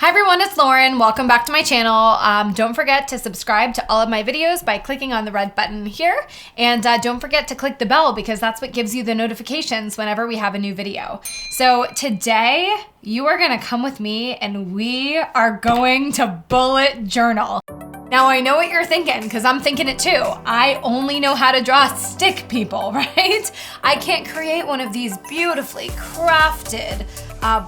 Hi everyone, it's Lauren. Welcome back to my channel. Don't forget to subscribe to all of my videos by clicking on the red button here. And don't forget to click the bell because that's what gives you the notifications whenever we have a new video. So today you are gonna come with me and we are going to bullet journal. Now I know what you're thinking because I'm thinking it too. I only know how to draw stick people, right? I can't create one of these beautifully crafted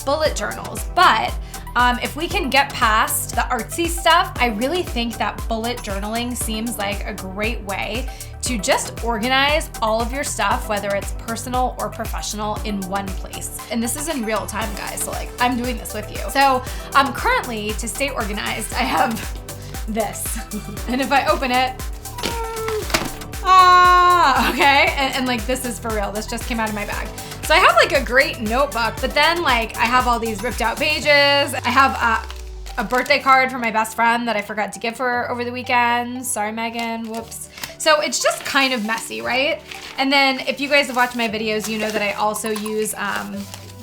bullet journals, but if we can get past the artsy stuff, I really think that bullet journaling seems like a great way to just organize all of your stuff, whether it's personal or professional, in one place. And this is in real time, guys, so like I'm doing this with you. So currently, to stay organized, I have this. And if I open it, okay, and like this is for real. This just came out of my bag. So I have like a great notebook, but then like I have all these ripped out pages. I have a birthday card from my best friend that I forgot to give her over the weekend. Sorry, Megan, whoops. So it's just kind of messy, right? And then if you guys have watched my videos, you know that I also use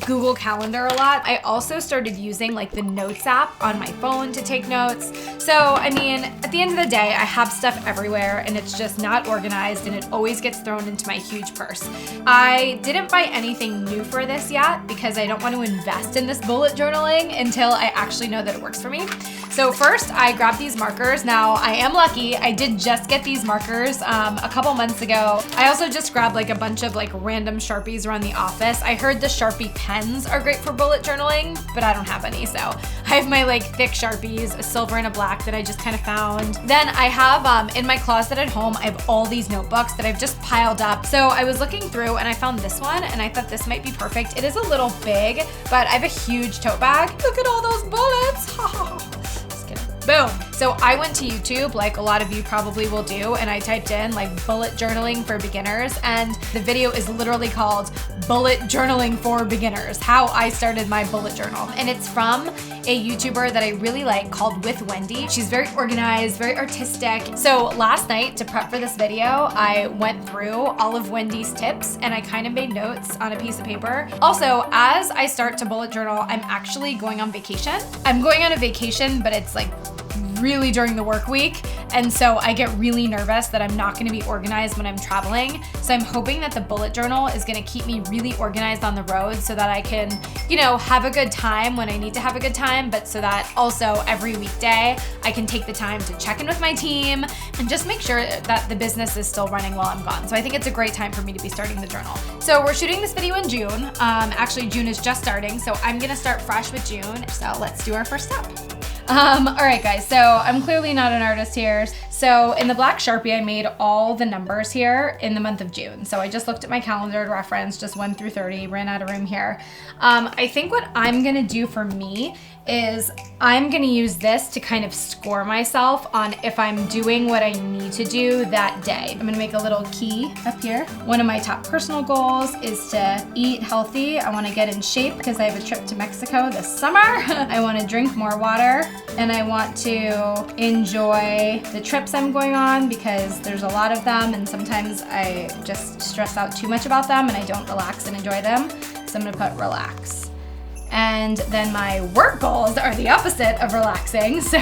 Google Calendar a lot. I also started using like the Notes app on my phone to take notes. So, I mean, at the end of the day, I have stuff everywhere and it's just not organized and it always gets thrown into my huge purse. I didn't buy anything new for this yet because I don't want to invest in this bullet journaling until I actually know that it works for me. So first I grabbed these markers. Now I am lucky, I did just get these markers a couple months ago. I also just grabbed like a bunch of like random Sharpies around the office. I heard the Sharpie pens are great for bullet journaling, but I don't have any. So I have my like thick Sharpies, a silver and a black that I just kind of found. Then I have in my closet at home, I have all these notebooks that I've just piled up. So I was looking through and I found this one and I thought this might be perfect. It is a little big, but I have a huge tote bag. Look at all those bullets. Boom. So I went to YouTube, like a lot of you probably will do, and I typed in like bullet journaling for beginners, and the video is literally called Bullet Journaling for Beginners, how I started my bullet journal. And it's from a YouTuber that I really like called With Wendy. She's very organized, very artistic. So last night to prep for this video, I went through all of Wendy's tips and I kind of made notes on a piece of paper. Also, as I start to bullet journal, I'm actually going on vacation. I'm going on a vacation, but it's like really during the work week. And so I get really nervous that I'm not gonna be organized when I'm traveling. So I'm hoping that the bullet journal is gonna keep me really organized on the road so that I can, you know, have a good time when I need to have a good time, but so that also every weekday I can take the time to check in with my team and just make sure that the business is still running while I'm gone. So I think it's a great time for me to be starting the journal. So we're shooting this video in June. Actually, June is just starting, so I'm gonna start fresh with June. So let's do our first step. All right, guys, so I'm clearly not an artist here. So in the black Sharpie, I made all the numbers here in the month of June. So I just looked at my calendar to reference, just 1 through 30, ran out of room here. I think what I'm gonna do for me is I'm gonna use this to kind of score myself on if I'm doing what I need to do that day. I'm gonna make a little key up here. One of my top personal goals is to eat healthy. I wanna get in shape because I have a trip to Mexico this summer. I wanna drink more water and I want to enjoy the trips I'm going on because there's a lot of them and sometimes I just stress out too much about them and I don't relax and enjoy them. So I'm gonna put relax. And then my work goals are the opposite of relaxing. So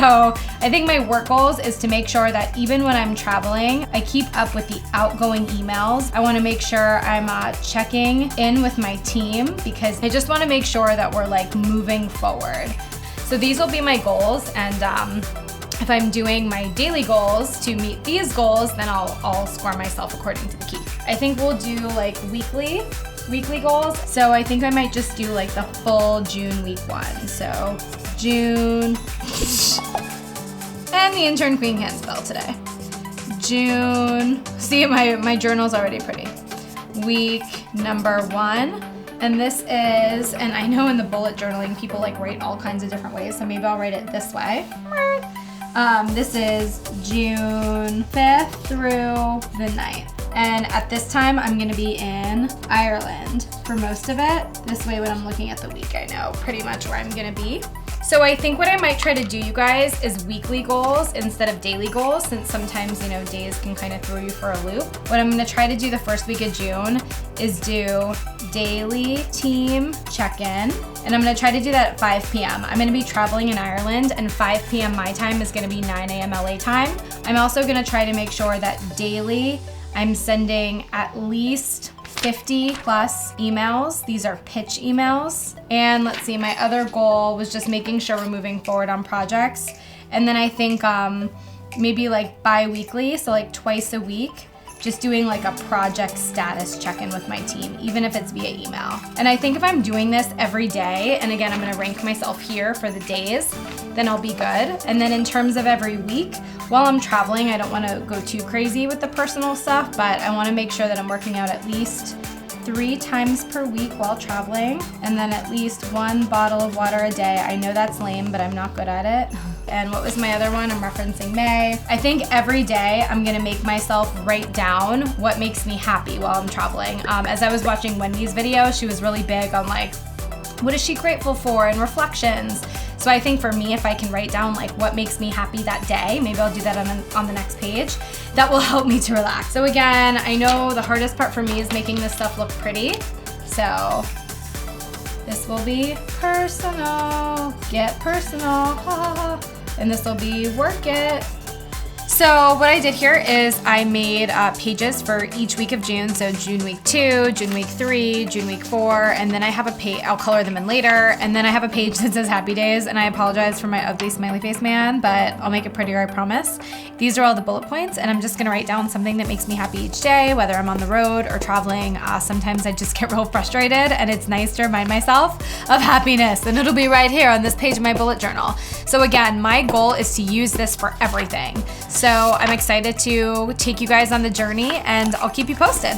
I think my work goals is to make sure that even when I'm traveling, I keep up with the outgoing emails. I wanna make sure I'm checking in with my team because I just wanna make sure that we're like moving forward. So these will be my goals, and if I'm doing my daily goals to meet these goals, then I'll score myself according to the key. I think we'll do like weekly goals. So I think I might just do like the full June week one. So June, and the Intern Queen can't spell today. June, see my journal's already pretty. Week number 1. And this is, and I know in the bullet journaling, people like write all kinds of different ways, so maybe I'll write it this way. This is June 5th through the 9th. And at this time, I'm gonna be in Ireland for most of it. This way, when I'm looking at the week, I know pretty much where I'm gonna be. So I think what I might try to do, you guys, is weekly goals instead of daily goals, since sometimes, you know, days can kind of throw you for a loop. What I'm gonna try to do the first week of June is do daily team check-in, and I'm gonna try to do that at 5 p.m. I'm gonna be traveling in Ireland, and 5 p.m. my time is gonna be 9 a.m. LA time. I'm also gonna try to make sure that daily I'm sending at least 50 plus emails. These are pitch emails. And let's see, my other goal was just making sure we're moving forward on projects. And then I think maybe like bi-weekly, so like twice a week, just doing like a project status check-in with my team, even if it's via email. And I think if I'm doing this every day, and again, I'm gonna rank myself here for the days, then I'll be good. And then in terms of every week, while I'm traveling, I don't wanna go too crazy with the personal stuff, but I wanna make sure that I'm working out at least 3 times per week while traveling, and then at least 1 bottle of water a day. I know that's lame, but I'm not good at it. And what was my other one? I'm referencing May. I think every day I'm gonna make myself write down what makes me happy while I'm traveling. As I was watching Wendy's video, she was really big on like, what is she grateful for and reflections. So I think for me, if I can write down like what makes me happy that day, maybe I'll do that on the next page, that will help me to relax. So again, I know the hardest part for me is making this stuff look pretty. So this will be personal, get personal, and this will be work it. So what I did here is I made pages for each week of June. So June week 2, June week 3, June week 4, and then I have a page, I'll color them in later. And then I have a page that says happy days, and I apologize for my ugly smiley face man, but I'll make it prettier, I promise. These are all the bullet points, and I'm just gonna write down something that makes me happy each day, whether I'm on the road or traveling. Sometimes I just get real frustrated, and it's nice to remind myself of happiness, and it'll be right here on this page of my bullet journal. So again, my goal is to use this for everything. So I'm excited to take you guys on the journey, and I'll keep you posted.